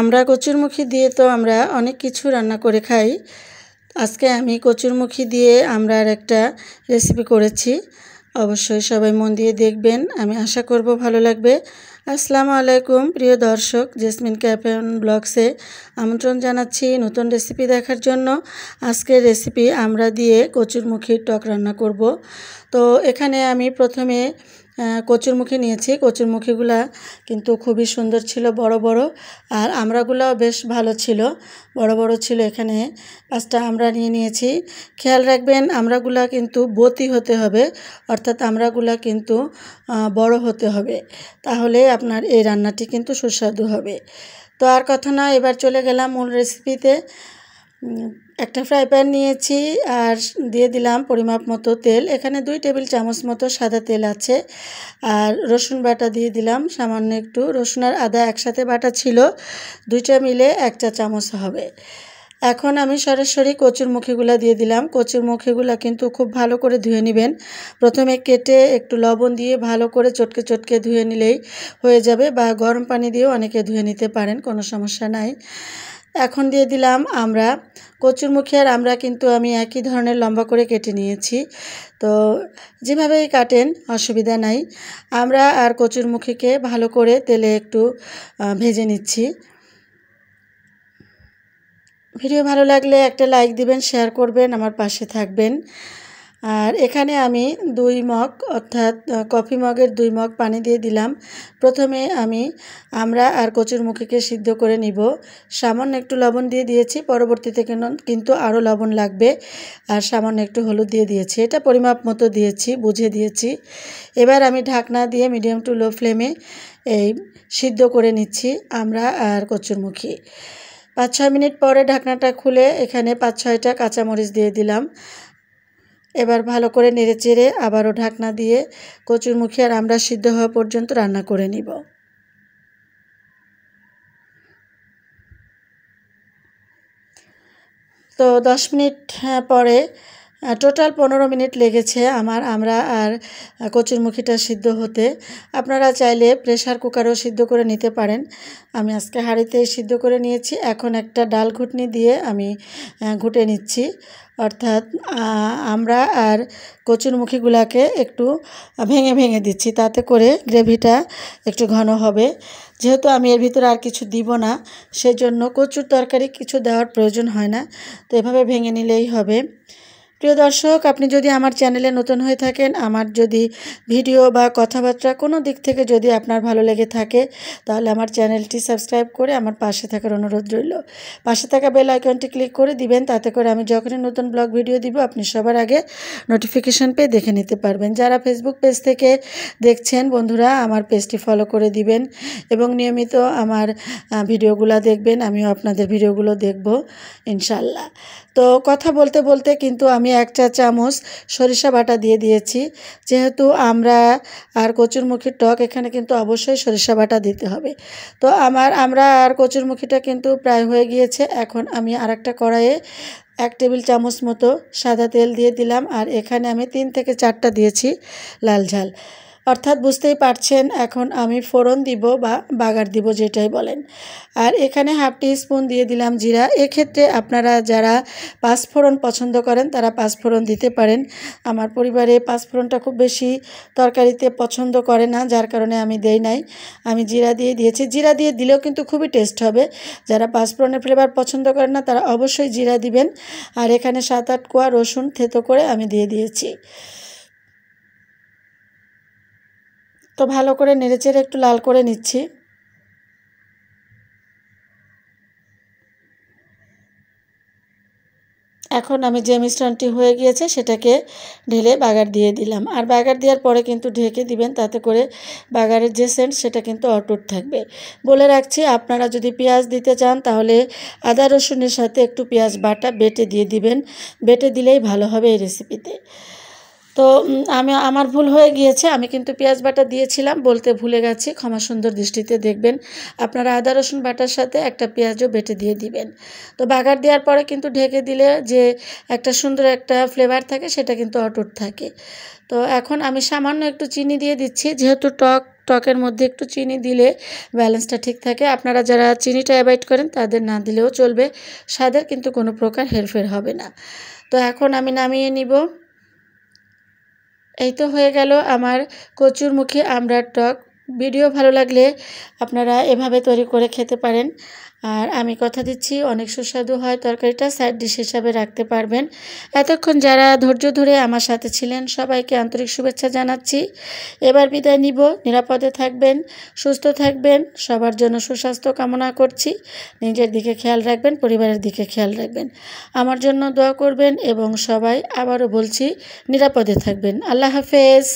আমরা কচুরমুখী দিয়ে তো আমরা অনেক কিছু রান্না করে খাই। আজকে আমি কচুরমুখী দিয়ে আমড়ার একটা রেসিপি করেছি। অবশ্যই সবাই মন দিয়ে দেখবেন, আমি আশা করব ভালো লাগবে। আসসালামু আলাইকুম প্রিয় দর্শক, জেসমিন ক্যাফে ব্লগসে আমন্ত্রণ জানাচ্ছি নতুন রেসিপি দেখার জন্য। আজকের রেসিপি আমড়া দিয়ে কচুরমুখীর টক রান্না করব। তো এখানে আমি প্রথমে কচুরমুখী নিয়েছি। কচুরমুখীগুলা কিন্তু খুবই সুন্দর ছিল, বড় বড়, আর আমড়াগুলাও বেশ ভালো ছিল, বড় বড় ছিল। এখানে 5টা আমড়া নিয়ে নিয়েছি। খেয়াল রাখবেন আমড়াগুলা কিন্তু বতি হতে হবে, অর্থাৎ আমড়াগুলা কিন্তু বড় হতে হবে, তাহলে আপনার এই রান্নাটি কিন্তু সুস্বাদু হবে। তো আর কথা না, এবার চলে গেলাম মূল রেসিপিতে। একটা ফ্রাই প্যান নিয়েছি আর দিয়ে দিলাম পরিমাপ মতো তেল। এখানে 2 টেবিল চামচ মতো সাদা তেল আছে। আর রসুন বাটা দিয়ে দিলাম সামান্য একটু। রসুন আর আদা একসাথে বাটা ছিল, 2টা মিলে 1 চা চামচ হবে। এখন আমি সরাসরি কচুরমুখীগুলো দিয়ে দিলাম। কচুরমুখীগুলো কিন্তু খুব ভালো করে ধুয়ে নেবেন। প্রথমে কেটে একটু লবণ দিয়ে ভালো করে চটকে চটকে ধুয়ে নিলেই হয়ে যাবে, বা গরম পানি দিয়েও অনেকে ধুয়ে নিতে পারেন, কোনো সমস্যা নাই। এখন দিয়ে দিলাম আমড়া। কচুরমুখী আর আমড়া কিন্তু আমি একই ধরনের লম্বা করে কেটে নিয়েছি, তো যেভাবেই কাটেন অসুবিধা নাই। আমড়া আর কচুরমুখীকে ভালো করে তেলে একটু ভেজে নিচ্ছি। ভিডিও ভালো লাগলে একটা লাইক দিবেন, শেয়ার করবেন, আমার পাশে থাকবেন। আর এখানে আমি 2 মগ অর্থাৎ কফি মগের 2 মগ পানি দিয়ে দিলাম। প্রথমে আমি আমড়া আর কচুরমুখীকে সিদ্ধ করে নিব। সামান্য একটু লবণ দিয়ে দিয়েছি, পরবর্তীতে কিন্তু আরও লবণ লাগবে। আর সামান্য একটু হলুদ দিয়ে দিয়েছি, এটা পরিমাপ মতো দিয়েছি, বুঝে দিয়েছি। এবার আমি ঢাকনা দিয়ে মিডিয়াম টু লো ফ্লেমে এই সিদ্ধ করে নিচ্ছি আমড়া আর কচুরমুখী। 5-6 মিনিট পরে ঢাকনাটা খুলে এখানে 5-6টা কাঁচামরিচ দিয়ে দিলাম। এবার ভালো করে নেড়েচেড়ে আবারও ঢাকনা দিয়ে কচুরমুখী আর আমড়া সিদ্ধ হওয়া পর্যন্ত রান্না করে নিব। তো 10 মিনিট পরে টোটাল 15 মিনিট লেগেছে আমার আমড়া আর কচুরমুখীটা সিদ্ধ হতে। আপনারা চাইলে প্রেসার কুকারেও সিদ্ধ করে নিতে পারেন। আমি আজকে হাঁড়িতেই সিদ্ধ করে নিয়েছি। এখন একটা ডাল ঘুটনি দিয়ে আমি ঘুটে নিচ্ছি, অর্থাৎ আমড়া আর কচুরমুখীগুলাকে একটু ভেঙে ভেঙে দিচ্ছি, তাতে করে গ্রেভিটা একটু ঘন হবে। যেহেতু আমি এর ভিতরে আর কিছু দিব না, সেজন্য কচুর তরকারি কিছু দেওয়ার প্রয়োজন হয় না, তো এভাবে ভেঙে নিলেই হবে। প্রিয় দর্শক, আপনি যদি আমার চ্যানেলে নতুন হয়ে থাকেন, আমার যদি ভিডিও বা কথাবার্তা কোনো দিক থেকে যদি আপনার ভালো লেগে থাকে, তাহলে আমার চ্যানেলটি সাবস্ক্রাইব করে আমার পাশে থাকার অনুরোধ রইল। পাশে থাকা বেল আইকনটি ক্লিক করে দিবেন, তাতে করে আমি যখনই নতুন ব্লগ ভিডিও দিব আপনি সবার আগে নোটিফিকেশান পেয়ে দেখে নিতে পারবেন। যারা ফেসবুক পেজ থেকে দেখছেন বন্ধুরা, আমার পেজটি ফলো করে দিবেন এবং নিয়মিত আমার ভিডিওগুলো দেখবেন। আমিও আপনাদের ভিডিওগুলো দেখব ইনশাল্লাহ। তো কথা বলতে বলতে কিন্তু আমি 1 চা চামচ সরিষা বাটা দিয়ে দিয়েছি। যেহেতু আমরা আর কচুরমুখীর টক, এখানে কিন্তু অবশ্যই সরিষা বাটা দিতে হবে। তো আমরা আর কচুরমুখীটা কিন্তু প্রায় হয়ে গিয়েছে। এখন আমি আরেকটা কড়াইয়ে 1 টেবিল চামচ মতো সাদা তেল দিয়ে দিলাম, আর এখানে আমি 3 থেকে 4টা দিয়েছি লাল ঝাল, অর্থাৎ বুঝতেই পারছেন এখন আমি ফোড়ন দিব বা বাগার দিব, যেটাই বলেন। আর এখানে 1/2 টিস্পুন দিয়ে দিলাম জিরা। এক্ষেত্রে আপনারা যারা 5 ফোড়ন পছন্দ করেন তারা 5 ফোড়ন দিতে পারেন। আমার পরিবারে 5 ফোড়নটা খুব বেশি তরকারিতে পছন্দ করে না, যার কারণে আমি দেই নাই, আমি জিরা দিয়ে দিয়েছি। জিরা দিয়ে দিলেও কিন্তু খুবই টেস্ট হবে। যারা 5 ফোড়নের ফ্লেভার পছন্দ করেন না তারা অবশ্যই জিরা দিবেন। আর এখানে 7-8 কোয়া রসুন থেতো করে আমি দিয়ে দিয়েছি। তো ভালো করে নেড়েচেড়ে একটু লাল করে নিচ্ছি। এখন আমি যে মিশ্রণটি হয়ে গিয়েছে সেটাকে ঢেলে বাগার দিয়ে দিলাম। আর বাগার দেওয়ার পরে কিন্তু ঢেকে দিবেন, তাতে করে বাগারের যে সেন্ট সেটা কিন্তু অটুট থাকবে। বলে রাখছি, আপনারা যদি পেঁয়াজ দিতে চান তাহলে আদা রসুনের সাথে একটু পেঁয়াজ বাটা বেটে দিয়ে দিবেন, বেটে দিলেই ভালো হবে এই রেসিপিতে। তো আমার ভুল হয়ে গিয়েছে, আমি কিন্তু পেঁয়াজ বাটা দিয়েছিলাম, বলতে ভুলে গেছি, ক্ষমা সুন্দর দৃষ্টিতে দেখবেন। আপনারা আদা রসুন বাটার সাথে একটা পেঁয়াজও বেটে দিয়ে দিবেন। তো বাগার দেওয়ার পরে কিন্তু ঢেকে দিলে যে একটা সুন্দর একটা ফ্লেভার থাকে সেটা কিন্তু অটুট থাকে। তো এখন আমি সামান্য একটু চিনি দিয়ে দিচ্ছি, যেহেতু টক টকের মধ্যে একটু চিনি দিলে ব্যালেন্সটা ঠিক থাকে। আপনারা যারা চিনিটা অ্যাভয়েড করেন তাদের না দিলেও চলবে, স্বাদের কিন্তু কোনো প্রকার হেরফের হবে না। তো এখন আমি নামিয়ে নিব। এই তো হয়ে গেল আমার কচুরমুখী আমড়ার টক। ভিডিও ভালো লাগলে আপনারা এভাবে তৈরি করে খেতে পারেন। আর আমি কথা দিচ্ছি অনেক সুস্বাদু হয় তরকারিটা, সাইড ডিশ হিসাবে রাখতে পারবেন। এতক্ষণ যারা ধৈর্য ধরে আমার সাথে ছিলেন সবাইকে আন্তরিক শুভেচ্ছা জানাচ্ছি। এবার বিদায় নিব। নিরাপদে থাকবেন, সুস্থ থাকবেন, সবার জন্য সুস্বাস্থ্য কামনা করছি। নিজের দিকে খেয়াল রাখবেন, পরিবারের দিকে খেয়াল রাখবেন, আমার জন্য দোয়া করবেন এবং সবাই আবারও বলছি নিরাপদে থাকবেন। আল্লাহ হাফেজ।